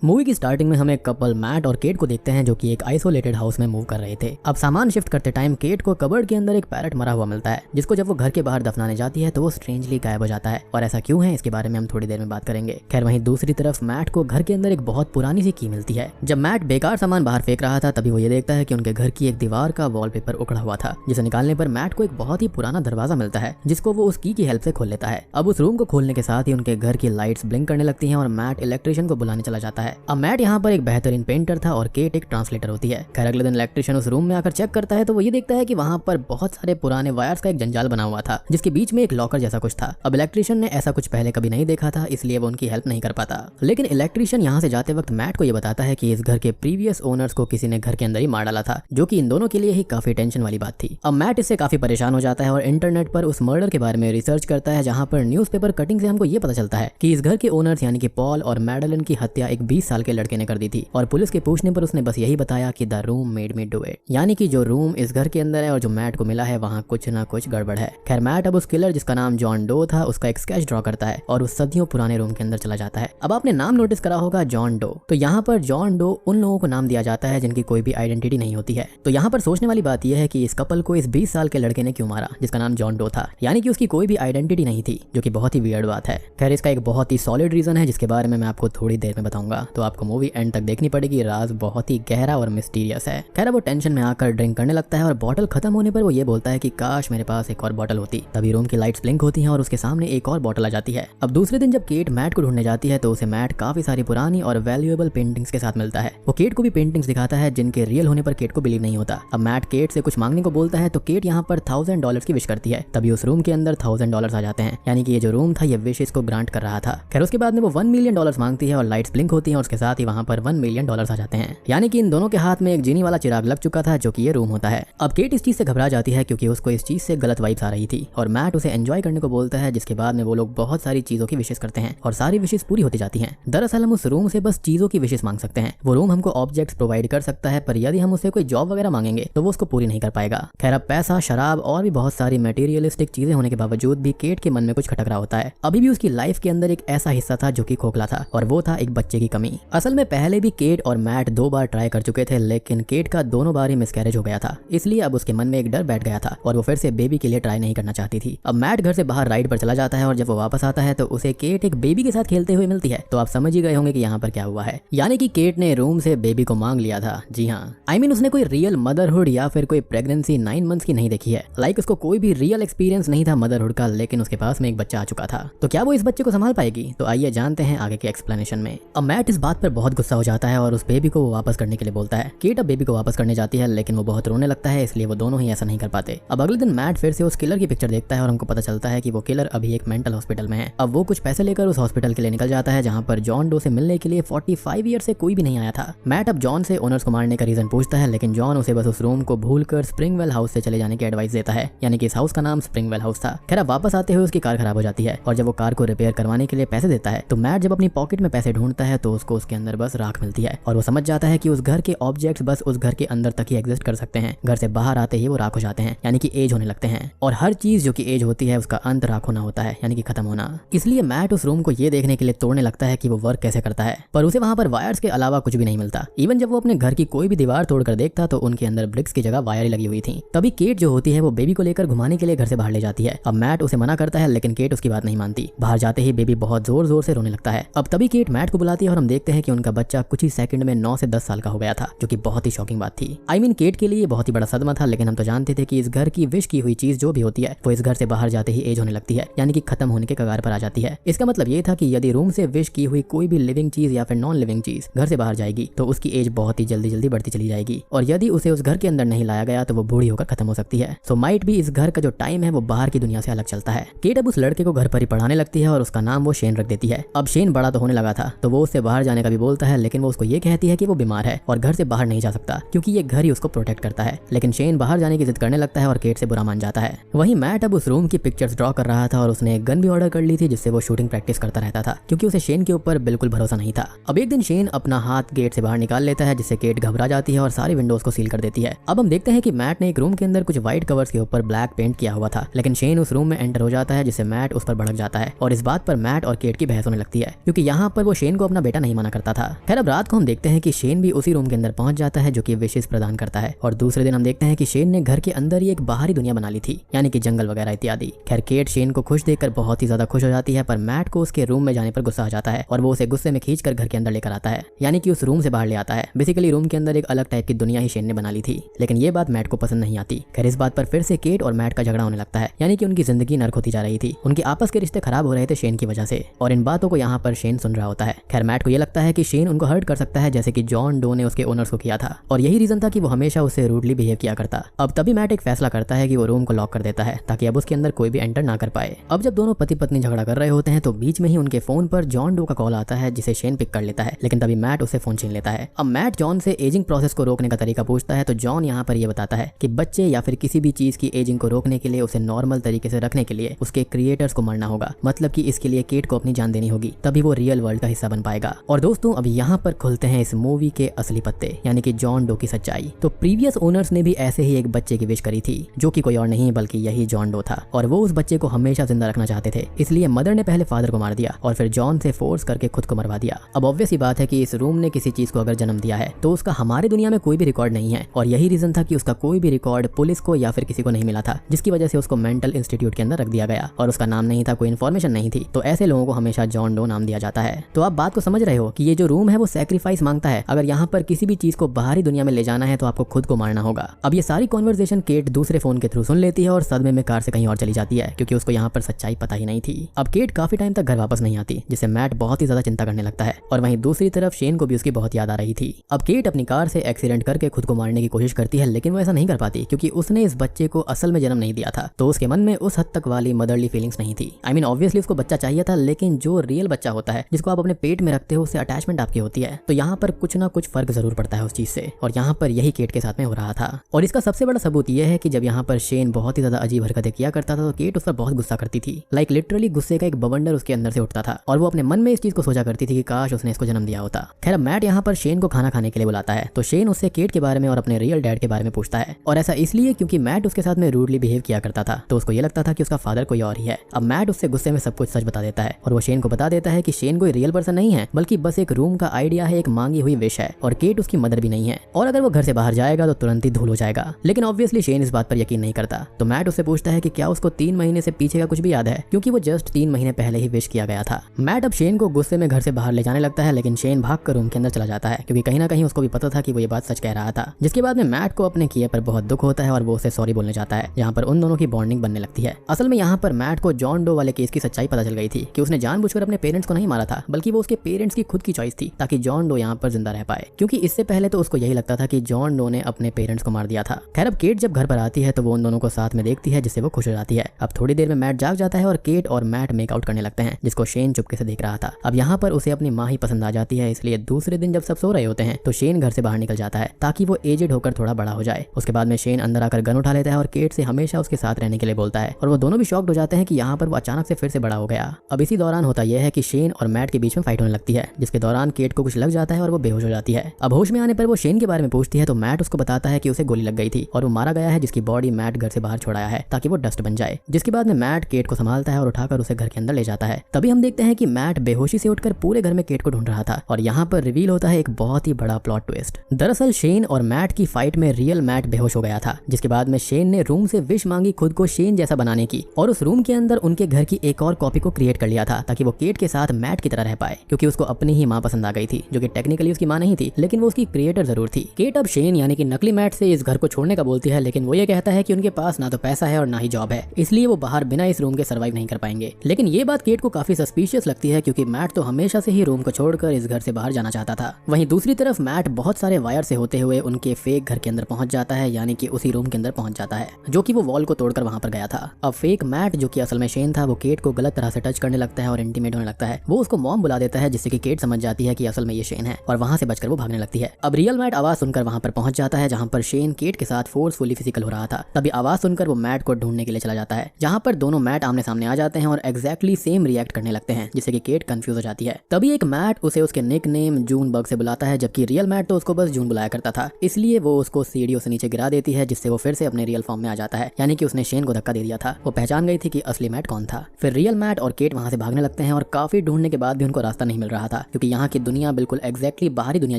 Movie की starting में हम एक कपल मैट और केट को देखते हैं जो कि एक आइसोलेटेड हाउस में मूव कर रहे थे। अब सामान शिफ्ट करते टाइम केट को कबर्ड के अंदर एक पैरट मरा हुआ मिलता है, जिसको जब वो घर के बाहर दफनाने जाती है तो वो स्ट्रेंजली गायब हो जाता है। और ऐसा क्यों है इसके बारे में हम थोड़ी देर में बात करेंगे। खैर वहीं दूसरी तरफ मैट को घर के अंदर एक बहुत पुरानी सी की मिलती है। जब मैट बेकार सामान बाहर फेंक रहा था तभी वो ये देखता है कि उनके घर की एक दीवार का वॉलपेपर उखड़ा हुआ था, जिसे निकालने पर मैट को एक बहुत ही पुराना दरवाजा मिलता है, जिसको वो उस की हेल्प से खोल लेता है। अब उस रूम को खोलने के साथ ही उनके घर की लाइट्स ब्लिंक करने लगती हैं और मैट इलेक्ट्रिशियन को बुलाने चला जाता है। अब मैट यहाँ पर एक बेहतरीन पेंटर था और केट एक ट्रांसलेटर होती है। खैर अगले दिन इलेक्ट्रिशियन उस रूम में आकर चेक करता है तो वो ये देखता है कि वहाँ पर बहुत सारे पुराने वायर्स का एक जंजाल बना हुआ था, जिसके बीच में एक लॉकर जैसा कुछ था। अब इलेक्ट्रिशियन ने ऐसा कुछ पहले कभी नहीं देखा था, इसलिए वो उनकी हेल्प नहीं कर पाता। लेकिन इलेक्ट्रिशियन यहाँ से जाते वक्त मैट को ये बताता है कि इस घर के प्रीवियस ओनर्स को किसी ने घर के अंदर ही मार डाला था, जो कि इन दोनों के लिए ही काफी टेंशन वाली बात थी। अब मैट इससे काफी परेशान हो जाता है और इंटरनेट पर उस मर्डर के बारे में रिसर्च करता है, जहाँ पर न्यूज़पेपर कटिंग से हमको ये पता चलता है कि इस घर के ओनर्स यानी कि पॉल और मैडेलिन की हत्या एक 20 साल के लड़के ने कर दी थी। और पुलिस के पूछने पर उसने बस यही बताया कि the room made me do it, यानी कि जो रूम इस घर के अंदर है और जो मैट को मिला है वहाँ कुछ ना कुछ गड़बड़ है। खैर मैट अब उस किलर जिसका नाम जॉन डो था उसका एक स्केच ड्रॉ करता है और उस सदियों पुराने रूम के अंदर चला जाता है। अब आपने नाम नोटिस करा होगा जॉन डो, तो यहाँ पर जॉन डो उन लोगों को नाम दिया जाता है जिनकी कोई भी आइडेंटिटी नहीं होती है। तो यहाँ पर सोचने वाली बात यह है कि इस कपल को इस 20 साल के लड़के ने क्यों मारा जिसका नाम जॉन डो था, यानी कि उसकी कोई भी आइडेंटिटी नहीं थी, जो कि बहुत ही वियर्ड बात है। खैर इसका एक बहुत ही सॉलिड रीजन है जिसके बारे में मैं आपको थोड़ी देर में बताऊंगा, तो आपको मूवी एंड तक देखनी पड़ेगी। राज बहुत ही गहरा और मिस्टीरियस है। खैर वो टेंशन में आकर ड्रिंक करने लगता है और बॉटल खत्म होने पर वो ये बोलता है कि काश मेरे पास एक और बॉटल होती। तभी रूम की लाइट्स ब्लिंक होती हैं और उसके सामने एक और बॉटल आ जाती है। अब दूसरे दिन जब केट मैट को ढूंढने जाती है तो उसे मैट काफी सारी पुरानी और वैल्यूएबल पेंटिंग्स के साथ मिलता है। वो केट को भी पेंटिंग्स दिखाता है जिनके रियल होने पर केट को बिलीव नहीं होता। अब मैट केट से कुछ मांगने को बोलता है तो केट यहाँ पर $1000 की विश करती है। तभी उस रूम के अंदर $1000 आ जाते हैं, यानी कि ये जो रूम था ये विश इसको ग्रांट कर रहा था। खैर उसके बाद में वो $1 मिलियन मांगती है और लाइट्स ब्लिंक होती हैं और उसके साथ ही वहाँ पर $1 मिलियन आ जाते हैं, यानी कि इन दोनों के हाथ में एक जीनी वाला चिराग लग चुका था जो कि ये रूम होता है। अब केट इस चीज से घबरा जाती है क्योंकि उसको इस चीज से गलत वाइब्स आ रही थी और मैट उसे एंजॉय करने को बोलता है, जिसके बाद में वो लोग बहुत सारी चीजों की विशेष करते हैं और सारी विशेष पूरी होती जाती हैं। दरअसल हम उस रूम से बस चीजों की विशेष मांग सकते हैं। वो रूम हमको ऑब्जेक्ट्स प्रोवाइड कर सकता है, पर यदि हम उसे कोई जॉब वगैरह मांगेंगे तो वो उसको पूरी नहीं कर पाएगा। खैर अब पैसा, शराब और भी बहुत सारी मटेरियलिस्टिक चीजें होने के बावजूद भी केट के मन में कुछ खटक रहा होता है। अभी भी उसकी लाइफ के अंदर एक ऐसा हिस्सा था जो कि खोखला था और वो था एक बच्चे की कमी। असल में पहले भी केट और मैट 2 बार ट्राई कर चुके थे, लेकिन केट का दोनों बार ही मिसकैरेज हो गया था, इसलिए अब उसके मन में एक डर बैठ गया था और वो फिर से बेबी के लिए ट्राई नहीं करना चाहती थी। अब मैट घर से बाहर राइड पर चला जाता है और जब वो वापस आता है तो उसे केट एक बेबी के साथ खेलते हुए मिलती है। तो आप समझ ही गए होंगे कि यहाँ पर क्या हुआ है, यानी कि केट ने रूम से बेबी को मांग लिया था। जी हाँ, उसने कोई रियल मदरहुड या फिर कोई प्रेगनेंसी 9 मंथ्स की नहीं देखी है। उसको कोई भी रियल एक्सपीरियंस नहीं था मदरहुड का, लेकिन उसके पास में एक बच्चा आ चुका था। तो क्या वो इस बच्चे को संभाल पाएगी? तो आइए जानते हैं आगे के एक्सप्लेनेशन में। अब मैट इस बात पर बहुत गुस्सा हो जाता है और उस बेबी को वो वापस करने के लिए बोलता है। केट अब बेबी को वापस करने जाती है, लेकिन वो बहुत रोने लगता है, इसलिए वो दोनों ही ऐसा नहीं कर पाते। अब अगले दिन मैट फिर से उस किलर की पिक्चर देखता है और हमको पता चलता है कि वो किलर अभी एक मेंटल हॉस्पिटल में है। अब वो कुछ पैसे लेकर उस हॉस्पिटल के लिए निकल जाता है, जहाँ पर जॉन डो से मिलने के लिए 45 ईयर से कोई भी नहीं आया था। मैट अब जॉन से ओनर्स को मारने का रीजन पूछता है, लेकिन जॉन उसे बस उस रूम को भूलकर स्प्रिंगवेल हाउस से चले जाने की एडवाइस देता है, यानी कि इस हाउस का नाम स्प्रिंगवेल हाउस था। खैर अब वापस आते हुए उसकी कार खराब हो जाती है और जब वो कार को रिपेयर करवाने के लिए पैसे देता है तो मैट जब अपनी पॉकेट में पैसे ढूंढता है तो उसको उसके अंदर बस राख मिलती है और वो समझ जाता है कि उस घर के ऑब्जेक्ट्स बस उस घर के अंदर तक ही एग्जिस्ट कर सकते हैं। घर से बाहर आते ही वो राख हो जाते हैं, यानी कि एज होने लगते हैं। और हर चीज जो कि एज होती है उसका अंत राख होना होता है, यानी कि खत्म होना। इसलिए मैट उस रूम को ये देखने के लिए तोड़ने लगता है कि वो वर्क कैसे करता है, पर उसे वहां पर वायर्स के अलावा कुछ भी नहीं मिलता। इवन जब वो अपने घर की कोई भी दीवार तोड़कर देखता तो उनके अंदर ब्रिक्स की जगह वायर लगी हुई थी। तभी केट जो होती है वो बेबी को लेकर घुमाने के लिए घर से बाहर ले जाती है। अब मैट उसे मना करता है, लेकिन केट उसकी बात नहीं मानती। बाहर जाते ही बेबी बहुत जोर जोर से रोने लगता है। अब तभी केट मैट को बुलाती है और हम देखते हैं कि उनका बच्चा कुछ ही सेकंड में 9 से 10 साल का हो गया था, जो कि बहुत ही शॉकिंग बात थी। केट के लिए ये बहुत ही बड़ा सदमा था, लेकिन हम तो जानते थे कि इस घर की विश की हुई चीज जो भी होती है वो इस घर से बाहर जाते ही एज होने लगती है, यानी कि खत्म होने के कगार पर आ जाती है। इसका मतलब ये था कि यदि रूम से विश की हुई कोई भी लिविंग चीज या फिर नॉन लिविंग चीज घर से बाहर जाएगी तो उसकी एज बहुत ही जल्दी जल्दी बढ़ती चली जाएगी, और यदि उसे उस घर के अंदर नहीं लाया गया तो वो बूढ़ी होकर खत्म हो सकती है। सो माइट भी इस घर का जो टाइम है वो बाहर की दुनिया से अलग चलता है। केट अब उस लड़के को घर पर ही पढ़ाने लगती है और उसका नाम वो शेन रख देती है। अब शेन बड़ा तो होने लगा था तो वो उससे बाहर जाने का भी बोलता है, लेकिन वो उसको ये कहती है कि वो बीमार है और घर से बाहर नहीं जा सकता क्योंकि ये घर ही उसको प्रोटेक्ट करता है। लेकिन शेन बाहर जाने की जिद करने लगता है और केट से बुरा मान जाता है। वहीं मैट अब उस रूम की पिक्चर्स ड्रॉ कर रहा था और उसने एक गन भी ऑर्डर कर ली थी जिससे वो शूटिंग प्रैक्टिस करता रहता था, क्योंकि उसे शेन के ऊपर बिल्कुल भरोसा नहीं था। अब एक दिन शेन अपना हाथ गेट से बाहर निकाल लेता है, जिससे केट घबरा जाती है और सारी विंडोज को सील कर देती है। अब हम देखते हैं कि मैट ने एक रूम के अंदर कुछ व्हाइट कवर्स के ऊपर ब्लैक पेंट किया हुआ था, लेकिन शेन उस रूम में एंटर हो जाता है, जिससे मैट उस पर भड़क जाता है और इस बात पर मैट और केट की बहस होने लगती है, क्योंकि यहाँ पर वो शेन को अपना बेटा नहीं नहीं माना करता था। खैर अब रात को हम देखते हैं कि शेन भी उसी रूम के अंदर पहुंच जाता है जो कि विशेष प्रदान करता है, और दूसरे दिन हम देखते हैं कि शेन ने घर के अंदर ही एक बाहरी दुनिया बना ली थी, यानी कि जंगल वगैरह इत्यादि। खैर केट शेन को खुश देखकर बहुत ही ज्यादा खुश हो जाती है, पर मैट को उसके रूम में जाने पर गुस्सा आ जाता है और वो उसे गुस्से में खींचकर घर के अंदर लेकर आता है, यानी कि उस रूम से बाहर ले आता है। बेसिकली रूम के अंदर एक अलग टाइप की दुनिया ही शेन ने बना ली थी, लेकिन ये बात मैट को पसंद नहीं आती। खैर इस बात पर फिर से केट और मैट का झगड़ा होने लगता है, यानी कि उनकी जिंदगी नर्क होती जा रही थी। उनके आपस के रिश्ते खराब हो रहे थे शेन की वजह से, और इन बातों को यहाँ पर शेन सुन रहा होता है। खैर मैट को ये लगता है कि शेन उनको हर्ट कर सकता है, जैसे कि जॉन डो ने उसके ओनर्स को किया था, और यही रीजन था कि वो हमेशा उससे रूडली बिहेव किया करता। अब तभी मैट एक फैसला करता है कि वो रूम को लॉक कर देता है ताकि अब उसके अंदर कोई भी एंटर ना कर पाए। अब जब दोनों पति पत्नी झगड़ा कर रहे होते हैं तो बीच में ही उनके फोन पर जॉन डो का कॉल आता है, जिसे शेन पिक कर लेता है, लेकिन तभी मैट उससे फोन छीन लेता है। अब मैट जॉन से एजिंग प्रोसेस को रोकने का तरीका पूछता है, तो जॉन यहाँ पर ये बताता है कि बच्चे या फिर किसी भी चीज की एजिंग को रोकने के लिए उसे नॉर्मल तरीके से रखने के लिए उसके क्रिएटर्स को मरना होगा, मतलब कि इसके लिए केट को अपनी जान देनी होगी, तभी वो रियल वर्ल्ड का हिस्सा बन पाएगा। और दोस्तों अब यहाँ पर खुलते हैं इस मूवी के असली पत्ते, यानी कि जॉन डो की सच्चाई। तो प्रीवियस ओनर्स ने भी ऐसे ही एक बच्चे की विश करी थी, जो कि कोई और नहीं बल्कि यही जॉन डो था, और वो उस बच्चे को हमेशा जिंदा रखना चाहते थे। इसलिए मदर ने पहले फादर को मार दिया और फिर जॉन से फोर्स करके खुद को मरवा दिया। अब ऑब्वियस ही बात है कि इस रूम ने किसी चीज को अगर जन्म दिया है तो उसका हमारे दुनिया में कोई भी रिकॉर्ड नहीं है, और यही रीजन था कि उसका कोई भी रिकॉर्ड पुलिस को या फिर किसी को नहीं मिला था, जिसकी वजह से उसको मेंटल इंस्टीट्यूट के अंदर रख दिया गया, और उसका नाम नहीं था, कोई इन्फॉर्मेशन नहीं थी। तो ऐसे लोगों को हमेशा जॉन डो नाम दिया जाता है। तो आप बात को समझ रहे हो कि ये जो रूम है वो सैक्रिफाइस मांगता है। अगर यहाँ पर किसी भी चीज को बाहरी दुनिया में ले जाना है तो आपको खुद को मारना होगा। अब ये सारी कॉन्वर्सेशन केट दूसरे फोन के थ्रू सुन लेती है और सदमे में कार से कहीं और चली जाती है, क्योंकि उसको यहाँ पर सच्चाई पता ही नहीं थी। अब केट काफी टाइम तक घर वापस नहीं आती, जिससे मैट बहुत ही ज्यादा चिंता करने लगता है, और वहीं दूसरी तरफ शेन को भी उसकी बहुत याद आ रही थी। अब केट अपनी कार से एक्सीडेंट करके खुद को मारने की कोशिश करती है, लेकिन वो ऐसा नहीं कर पाती, क्योंकि उसने इस बच्चे को असल में जन्म नहीं दिया था, तो उसके मन में उस हद तक वाली मदरली फीलिंग्स नहीं थी। आई मीन ऑब्वियसली उसको बच्चा चाहिए था, लेकिन जो रियल बच्चा होता है जिसको आप अपने पेट में रखते हो उससे अटैचमेंट आपकी होती है, तो यहाँ पर कुछ ना कुछ फर्क जरूर पड़ता है उस चीज से, और यहाँ पर यही केट के साथ में हो रहा था। और इसका सबसे बड़ा सबूत यह है कि जब यहाँ पर शेन बहुत ही ज्यादा अजीब हरकतें किया करता था तो केट उस पर बहुत गुस्सा करती थी। लाइक लिटरली गुस्से का एक बवंडर उसके अंदर से उठता था, और वो अपने मन में इस चीज को सोचा करती थी कि काश उसने इसको जन्म दिया होता। खैर मैट यहाँ पर शेन को खाना खाने के लिए बुलाता है, तो शेन उससे केट के बारे में और अपने रियल डैड के बारे में पूछता है, और ऐसा इसलिए क्योंकि मैट उसके साथ में रूडली बिहेव किया करता था, तो उसको ये लगता था कि उसका फादर कोई और ही है। अब मैट उससे गुस्से में सब कुछ सच बता देता है, और वो शेन को बता देता है कि शेन कोई रियल पर्सन नहीं है, बल्कि बस एक रूम का आइडिया है, एक मांगी हुई विश है, और केट उसकी मदर भी नहीं है, और अगर वो घर से बाहर जाएगा तो तुरंत ही धूल हो जाएगा। लेकिन ऑब्वियसली शेन इस बात पर यकीन नहीं करता, तो मैट उससे पूछता है कि क्या उसको 3 महीने से पीछे का कुछ भी याद है, क्योंकि वो जस्ट 3 महीने पहले ही विश किया गया था। मैट अब शेन को गुस्से में घर से बाहर ले जाने लगता है, लेकिन शेन भागकर रूम के अंदर चला जाता है, क्योंकि कहीं ना कहीं उसको भी पता था कि वो ये बात सच कह रहा था। जिसके बाद में मैट को अपने किए पर बहुत दुख होता है और वो उसे सॉरी बोलने जाता है, जहाँ पर उन दोनों की बॉन्डिंग बनने लगती है। असल में यहाँ पर मैट को जॉन डो वाले केस की सच्चाई पता चल गई थी कि उसने जानबूझकर अपने पेरेंट्स को नहीं मारा था, बल्कि वो उसके पेरेंट्स की खुद की चॉइस थी, ताकि जॉन डो यहाँ पर जिंदा रह पाए, क्योंकि इससे पहले तो उसको यही लगता था कि जॉन डो ने अपने पेरेंट्स को मार दिया था। खैर अब केट जब घर पर आती है तो वो उन दोनों को साथ में देखती है, जिससे वो खुश हो जाती है। अब थोड़ी देर में मैट जाग जाता है और केट और मैट मेकआउट करने लगते हैं, जिसको शेन चुपके से देख रहा था। अब यहाँ पर उसे अपनी माँ ही पसंद आ जाती है, इसलिए दूसरे दिन जब सब सो रहे होते हैं तो शेन घर से बाहर निकल जाता है ताकि वो एजेड होकर थोड़ा बड़ा हो जाए। उसके बाद में शेन अंदर आकर गन उठा लेता है और केट से हमेशा उसके साथ रहने के लिए बोलता है, और वो दोनों भी शॉक्ड हो जाते हैं कि यहाँ पर वो अचानक से फिर से बड़ा हो गया। अब इसी दौरान होता यह है कि शेन और मैट के बीच में फाइट होने लगती है, जिसके दौरान केट को कुछ लग जाता है और वो बेहोश हो जाती है। अब होश में आने पर वो शेन के बारे में पूछती है, तो मैट उसको बताता है कि उसे गोली लग गई थी और वो मारा गया है, जिसकी बॉडी मैट घर से बाहर छोड़ाया है ताकि वो डस्ट बन जाए। जिसके बाद में मैट केट को संभालता है और उठाकर उसे घर के अंदर ले जाता है। तभी हम देखते हैं कि मैट बेहोशी से उठकर पूरे घर में केट को ढूंढ रहा था, और यहाँ पर रिवील होता है एक बहुत ही बड़ा प्लॉट ट्विस्ट। दरअसल शेन और मैट की फाइट में रियल मैट बेहोश हो गया था, जिसके बाद में शेन ने रूम से विश मांगी खुद को शेन जैसा बनाने की, और उस रूम के अंदर उनके घर की एक और कॉपी को क्रिएट कर लिया था ताकि वो केट के साथ मैट की तरह रह पाए, क्योंकि उसको अपनी ही माँ पसंद आ गई थी, जो कि टेक्निकली उसकी माँ नहीं थी, लेकिन वो उसकी क्रिएटर जरूर थी। केट अब शेन यानी कि नकली मैट से इस घर को छोड़ने का बोलती है, लेकिन वो ये कहता है कि उनके पास ना तो पैसा है और ना ही जॉब है, इसलिए वो बाहर बिना इस रूम के सर्वाइव नहीं कर पाएंगे। लेकिन ये बात केट को काफी सस्पिशियस लगती है, क्योंकि मैट तो हमेशा से ही रूम को छोड़कर इस घर से बाहर जाना चाहता था। वहीं दूसरी तरफ मैट बहुत सारे वायर से होते हुए उनके फेक घर के अंदर पहुंच जाता है, यानी कि उसी रूम के अंदर पहुंच जाता है जो कि वो वॉल को तोड़कर वहां पर गया था। अब फेक मैट जो कि असल में शेन था, वो केट को गलत तरह से टच करने लगता है और इंटीमेट होने लगता है। वो उसको मॉम बुला देता है, जिससे कि केट समझ जाती है कि असल में ये शेन है, और वहां से बचकर वो भागने लगती है। अब रियल मैट आवाज सुनकर वहां पर पहुंच जाता है, जहां पर शेन केट के साथ फोर्सफुली फिजिकल हो रहा था। तभी आवाज सुनकर वो मैट को ढूंढने के लिए चला जाता है, जहां पर दोनों मैट आमने सामने आ जाते हैं और एग्जैक्टली सेम रिएक्ट करने लगते हैं, जिससे कि केट कंफ्यूज हो जाती है। तभी एक मैट उसे उसके निक नेम जून बग से बुलाता है, जबकि रियल मैट तो उसको बस जून बुलाया करता था, इसलिए वो उसको सीढ़ियों से नीचे गिरा देती है, जिससे वो फिर से अपने रियल फॉर्म में आ जाता है, यानी कि उसने शेन को धक्का दे दिया था। वो पहचान गई थी कि असली मैट कौन था। फिर रियल मैट और केट वहां से भागने लगते हैं, और काफी ढूंढने के बाद भी उनको रास्ता नहीं मिल रहा था, क्योंकि यहाँ की दुनिया बिल्कुल एग्जैक्टली बाहरी दुनिया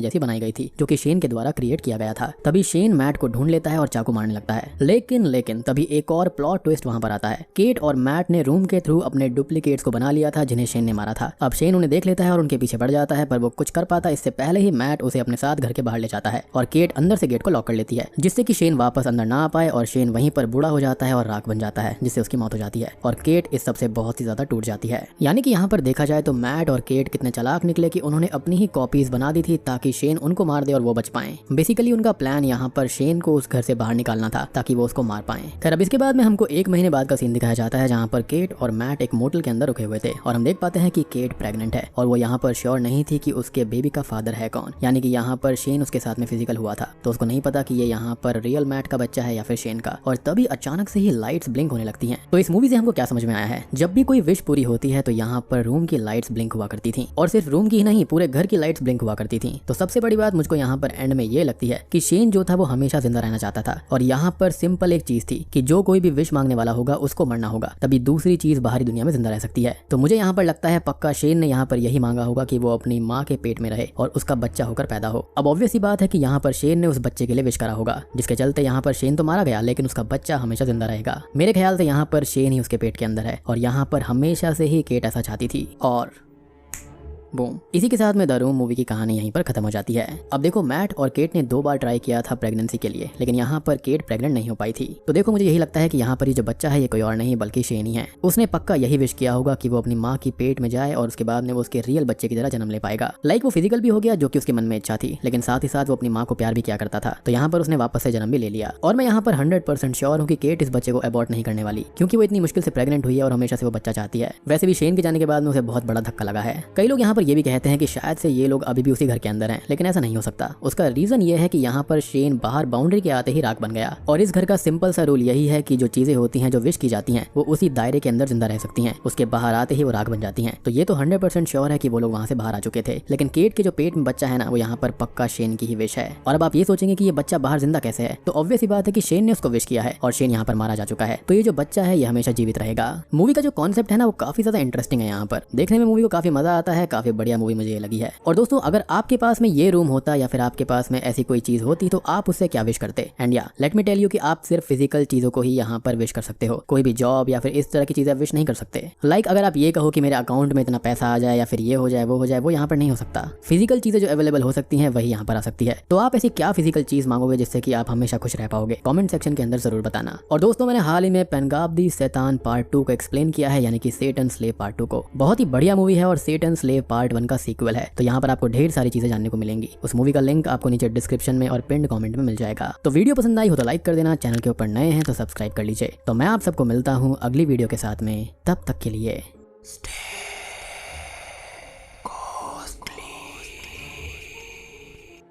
जैसी बनाई गई थी जो कि शेन के द्वारा क्रिएट किया गया था। तभी शेन मैट को ढूंढ लेता है और चाकू मारने लगता है। लेकिन तभी एक और प्लॉट ट्विस्ट वहां पर आता है। केट और मैट ने रूम के थ्रू अपने डुप्लीकेट्स को बना लिया था जिन्हें शेन ने मारा था। अब शेन उन्हें देख लेता है और उनके पीछे पड़ जाता है, पर वो कुछ कर पाता इससे पहले ही मैट उसे अपने साथ घर के बाहर ले जाता है और केट अंदर से गेट को लॉक कर लेती है, जिससे कि शेन वापस अंदर ना आ पाए और शेन वहीं पर बूढ़ा हो जाता है और राख बन जाता है, जिससे उसकी मौत हो जाती है और केट इस सबसे बहुत ही ज्यादा टूट जाती है। यानी कि यहाँ पर देखा जाए तो मैट और केट कितने चालाक निकले कि उन्होंने अपनी ही कॉपीज बना दी थी ताकि शेन उनको मार दे और वो बच पाए। बेसिकली उनका प्लान यहाँ पर शेन को उस घर से बाहर निकालना था ताकि वो उसको मार पाए। खैर अब इसके बाद में हमको 1 महीने बाद का सीन दिखाया जाता है जहाँ पर केट और मैट एक मोटल के अंदर रुके हुए थे और हम देख पाते हैं कि केट प्रेग्नेंट है और वो यहाँ पर श्योर नहीं थी कि उसके बेबी का फादर है कौन। यानी कि यहाँ पर शेन उसके साथ में फिजिकल हुआ था तो उसको नहीं पता कि ये यहाँ पर रियल मैट का बच्चा है या फिर शेन का। और तभी अचानक से ही लाइट्स ब्लिंक होने लगती हैं। तो इस मूवी से हमको क्या समझ में आया है, जब भी कोई विश पूरी होती है तो यहाँ पर रूम की लाइट्स ब्लिंक हुआ करती थी और सिर्फ रूम की ही नहीं पूरे घर की लाइट्स ब्लिंक हुआ करती थी। तो सबसे बड़ी बात मुझको यहाँ पर एंड में ये लगती है कि शेन जो था वो हमेशा जिंदा रहना चाहता था और यहाँ पर सिंपल एक चीज थी कि जो कोई भी विश मांगने वाला होगा उसको मरना होगा, तभी दूसरी चीज बाहरी दुनिया में जिंदा रह सकती है। तो मुझे यहाँ पर लगता है पक्का शेन ने यहाँ पर यही मांगा होगा कि वो अपनी माँ के पेट में रहे और उसका बच्चा होकर पैदा हो। अब ऑब्वियस ही बात है कि यहाँ पर शेन ने उस बच्चे के लिए विश करा होगा, जिसके चलते यहाँ पर शेन तो मारा गया लेकिन उसका बच्चा हमेशा जिंदा रहेगा। मेरे ख्याल से यहाँ पर शेन ही उसके पेट के अंदर है और यहाँ पर हमेशा से ही केट ऐसा चाहती थी। और बूम, इसी के साथ में द रूम मूवी की कहानी यहीं पर खत्म हो जाती है। अब देखो मैट और केट ने 2 बार ट्राई किया था प्रेगनेंसी के लिए, लेकिन यहाँ पर केट प्रेग्नेंट नहीं हो पाई थी। तो देखो मुझे यही लगता है कि यहाँ पर ये जो बच्चा है ये कोई और नहीं बल्कि शेन ही है। उसने पक्का यही विश किया होगा कि वो अपनी माँ की पेट में जाए और उसके बाद में वो उसके रियल बच्चे की तरह जन्म ले पाएगा। लाइक वो फिजिकल भी हो गया जो कि उसके मन में इच्छा थी, लेकिन साथ ही साथ वो अपनी माँ को प्यार भी किया करता था। तो यहाँ पर उसने वापस से जन्म भी ले लिया और मैं यहाँ पर 100% श्योर हूँ कि केट इस बच्चे को अबॉर्ट नहीं करने वाली, क्योंकि वो इतनी मुश्किल से प्रेग्नेंट हुई है और हमेशा से वो बच्चा चाहती है। वैसे भी शेन के जाने के बाद में उसे बहुत बड़ा धक्का लगा है। कई लोग यहाँ पर ये भी कहते हैं कि शायद से ये लोग अभी भी उसी घर के अंदर हैं, लेकिन ऐसा नहीं हो सकता। उसका रीजन ये है कि यहाँ पर शेन बाहर बाउंड्री के आते ही राख बन गया और इस घर का सिंपल सा रूल यही है कि जो चीजें होती हैं जो विश की जाती हैं वो उसी दायरे के अंदर जिंदा रह सकती हैं, उसके बाहर आते ही वो राख बन जाती हैं। तो ये तो 100% श्योर है कि वो लोग वहाँ से बाहर आ चुके थे, लेकिन केट के जो पेट में बच्चा है ना वो यहाँ पर पक्का शेन की ही विश है। और अब आप ये सोचेंगे कि ये बच्चा बाहर जिंदा कैसे है, तो ऑब्वियस ही बात है कि शेन ने उसको विश किया है और शेन यहाँ पर मारा जा चुका है। तो ये जो बच्चा है ये हमेशा जीवित रहेगा। मूवी का जो कॉन्सेप्ट है ना वो काफी ज्यादा इंटरेस्टिंग है। यहाँ पर देखने में मूवी को काफी मजा आता है, काफी बढ़िया मूवी मुझे लगी है। और दोस्तों अगर आपके पास में ये रूम होता या फिर आपके पास में ऐसी कोई चीज होती तो आप उससे क्या विश करते। एंड या लेट मी टेल यू कि आप सिर्फ फिजिकल चीजों को ही यहाँ पर विश कर सकते हो, कोई भी जॉब या फिर इस तरह की चीजें विश नहीं कर सकते। लाइक अगर आप ये कहो कि मेरे अकाउंट में इतना पैसा आ जाए या फिर ये हो जाए वो यहाँ पर नहीं हो सकता। फिजिकल चीजें जो अवेलेबल हो सकती हैं वही यहाँ पर आ सकती है। तो आप ऐसी क्या फिजिकल चीज मांगोगे जिससे कि आप हमेशा खुश रह पाओगे, कमेंट सेक्शन के अंदर जरूर बताना। और दोस्तों मैंने हाल ही में पेनगाब दी शैतान पार्ट 2 को एक्सप्लेन किया है, यानी कि सेटन स्लेव पार्ट 2 को। बहुत ही बढ़िया मूवी है और सेटन स्लेव पार्ट 1 का सीक्वल है। तो यहाँ पर आपको ढेर सारी चीजें जानने को मिलेंगी। उस मूवी का लिंक आपको नीचे डिस्क्रिप्शन में और पिन्ड कमेंट में मिल जाएगा। तो वीडियो पसंद आई हो तो लाइक कर देना, चैनल के ऊपर नए हैं तो सब्सक्राइब कर लीजिए। तो मैं आप सबको मिलता हूँ अगली वीडियो के साथ में, तब तक के लिए स्टे